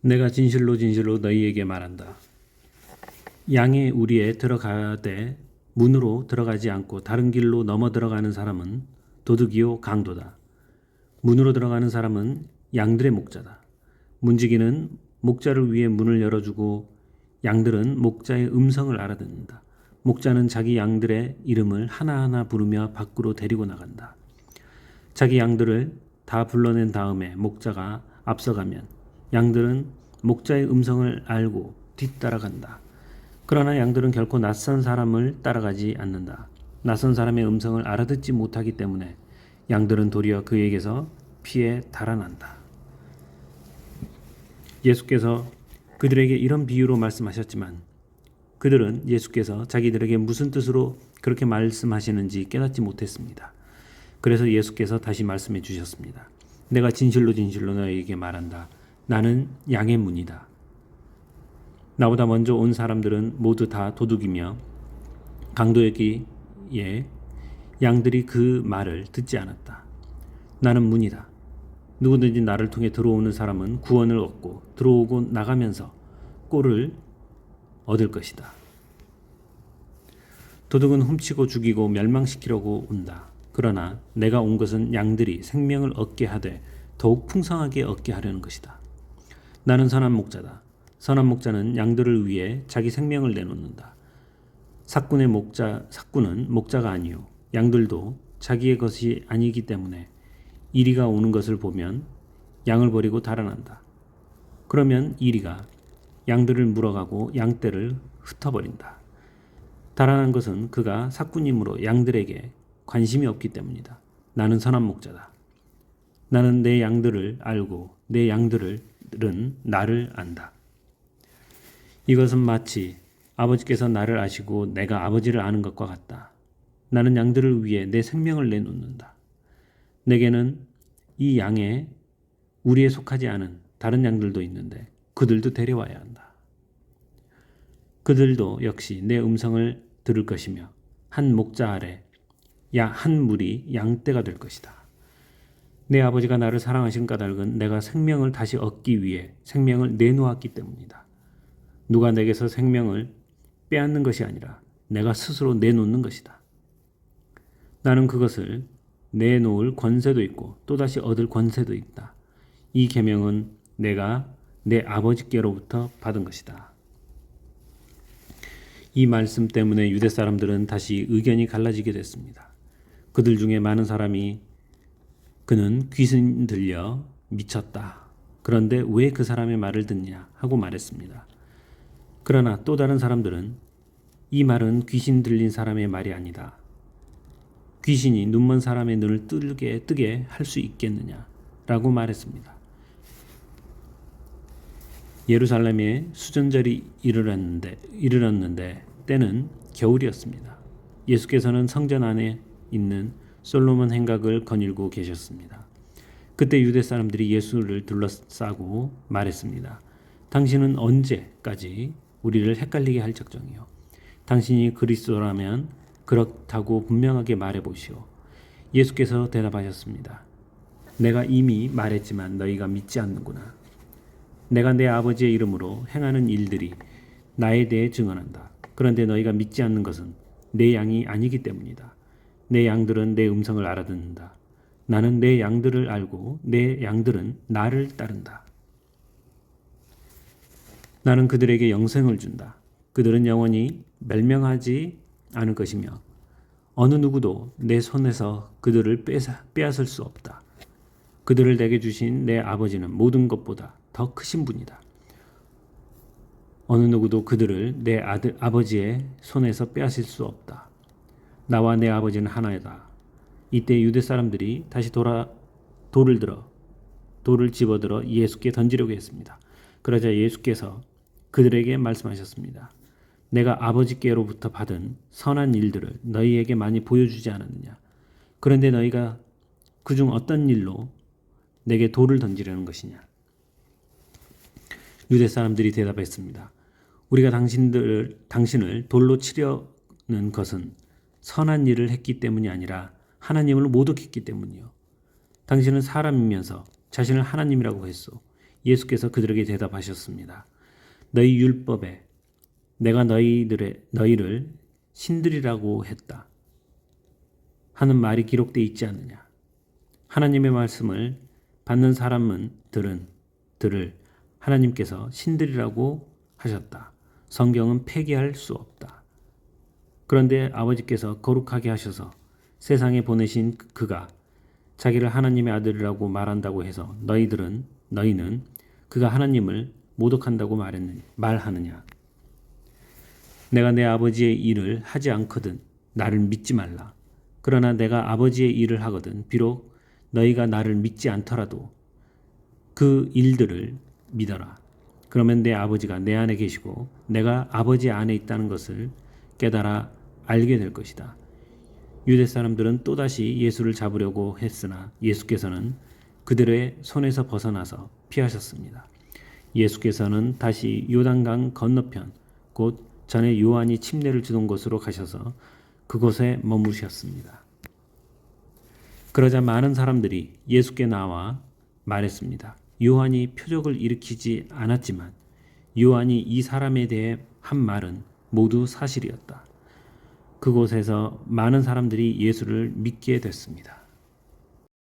내가 진실로 진실로 너희에게 말한다. 양의 우리에 들어가되 문으로 들어가지 않고 다른 길로 넘어 들어가는 사람은 도둑이요 강도다. 문으로 들어가는 사람은 양들의 목자다. 문지기는 목자를 위해 문을 열어주고 양들은 목자의 음성을 알아듣는다. 목자는 자기 양들의 이름을 하나하나 부르며 밖으로 데리고 나간다. 자기 양들을 다 불러낸 다음에 목자가 앞서가면 양들은 목자의 음성을 알고 뒤따라간다. 그러나 양들은 결코 낯선 사람을 따라가지 않는다. 낯선 사람의 음성을 알아듣지 못하기 때문에 양들은 도리어 그에게서 피해 달아난다. 예수께서 그들에게 이런 비유로 말씀하셨지만 그들은 예수께서 자기들에게 무슨 뜻으로 그렇게 말씀하시는지 깨닫지 못했습니다. 그래서 예수께서 다시 말씀해 주셨습니다. 내가 진실로 진실로 너희에게 말한다. 나는 양의 문이다. 나보다 먼저 온 사람들은 모두 다 도둑이며 강도였기에 양들이 그 말을 듣지 않았다. 나는 문이다. 누구든지 나를 통해 들어오는 사람은 구원을 얻고 들어오고 나가면서 꼴을 얻을 것이다. 도둑은 훔치고 죽이고 멸망시키려고 온다. 그러나 내가 온 것은 양들이 생명을 얻게 하되 더욱 풍성하게 얻게 하려는 것이다. 나는 선한 목자다. 선한 목자는 양들을 위해 자기 생명을 내놓는다. 사꾼은 목자가 아니요 양들도 자기의 것이 아니기 때문에 이리가 오는 것을 보면 양을 버리고 달아난다. 그러면 이리가 양들을 물어가고 양떼를 흩어버린다. 달아난 것은 그가 사꾼이므로 양들에게 관심이 없기 때문이다. 나는 선한 목자다. 나는 내 양들을 알고 내 양들은 나를 안다. 이것은 마치 아버지께서 나를 아시고 내가 아버지를 아는 것과 같다. 나는 양들을 위해 내 생명을 내놓는다. 내게는 이 양에 우리에 속하지 않은 다른 양들도 있는데 그들도 데려와야 한다. 그들도 역시 내 음성을 들을 것이며 한 목자 아래 한 무리 양떼가 될 것이다. 내 아버지가 나를 사랑하신 까닭은 내가 생명을 다시 얻기 위해 생명을 내놓았기 때문이다. 누가 내게서 생명을 빼앗는 것이 아니라 내가 스스로 내놓는 것이다. 나는 그것을 내놓을 권세도 있고 또다시 얻을 권세도 있다. 이 계명은 내가 내 아버지께로부터 받은 것이다. 이 말씀 때문에 유대 사람들은 다시 의견이 갈라지게 됐습니다. 그들 중에 많은 사람이 그는 귀신 들려 미쳤다. 그런데 왜 그 사람의 말을 듣냐 하고 말했습니다. 그러나 또 다른 사람들은 이 말은 귀신 들린 사람의 말이 아니다. 귀신이 눈먼 사람의 눈을 뜨게 할 수 있겠느냐라고 말했습니다. 예루살렘에 수전절이 이르렀는데 때는 겨울이었습니다. 예수께서는 성전 안에 있는 솔로몬 행각을 거닐고 계셨습니다. 그때 유대 사람들이 예수를 둘러싸고 말했습니다. 당신은 언제까지 우리를 헷갈리게 할 작정이요? 당신이 그리스도라면 그렇다고 분명하게 말해보시오. 예수께서 대답하셨습니다. 내가 이미 말했지만 너희가 믿지 않는구나. 내가 내 아버지의 이름으로 행하는 일들이 나에 대해 증언한다. 그런데 너희가 믿지 않는 것은 내 양이 아니기 때문이다. 내 양들은 내 음성을 알아듣는다. 나는 내 양들을 알고 내 양들은 나를 따른다. 나는 그들에게 영생을 준다. 그들은 영원히 멸망하지 않을 것이며 어느 누구도 내 손에서 그들을 빼앗을 수 없다. 그들을 내게 주신 내 아버지는 모든 것보다 더 크신 분이다. 어느 누구도 그들을 내 아버지의 손에서 빼앗을 수 없다. 나와 내 아버지는 하나이다. 이때 유대 사람들이 다시 돌을 집어들어 예수께 던지려고 했습니다. 그러자 예수께서 그들에게 말씀하셨습니다. 내가 아버지께로부터 받은 선한 일들을 너희에게 많이 보여주지 않았느냐? 그런데 너희가 그중 어떤 일로 내게 돌을 던지려는 것이냐? 유대 사람들이 대답했습니다. 우리가 당신을 돌로 치려는 것은 선한 일을 했기 때문이 아니라 하나님을 모독했기 때문이요. 당신은 사람이면서 자신을 하나님이라고 했소. 예수께서 그들에게 대답하셨습니다. 너희 율법에 내가 너희를 신들이라고 했다 하는 말이 기록되어 있지 않느냐. 하나님의 말씀을 받는 사람들을 하나님께서 신들이라고 하셨다. 성경은 폐기할 수 없다. 그런데 아버지께서 거룩하게 하셔서 세상에 보내신 그가 자기를 하나님의 아들이라고 말한다고 해서 너희는 그가 하나님을 모독한다고 말하느냐. 내가 내 아버지의 일을 하지 않거든 나를 믿지 말라. 그러나 내가 아버지의 일을 하거든 비록 너희가 나를 믿지 않더라도 그 일들을 믿어라. 그러면 내 아버지가 내 안에 계시고 내가 아버지 안에 있다는 것을 깨달아 알게 될 것이다. 유대 사람들은 또다시 예수를 잡으려고 했으나 예수께서는 그들의 손에서 벗어나서 피하셨습니다. 예수께서는 다시 요단강 건너편 곧 전에 요한이 침례를 주던 곳으로 가셔서 그곳에 머무르셨습니다. 그러자 많은 사람들이 예수께 나와 말했습니다. 요한이 표적을 일으키지 않았지만 요한이 이 사람에 대해 한 말은 모두 사실이었다. 그곳에서 많은 사람들이 예수를 믿게 됐습니다.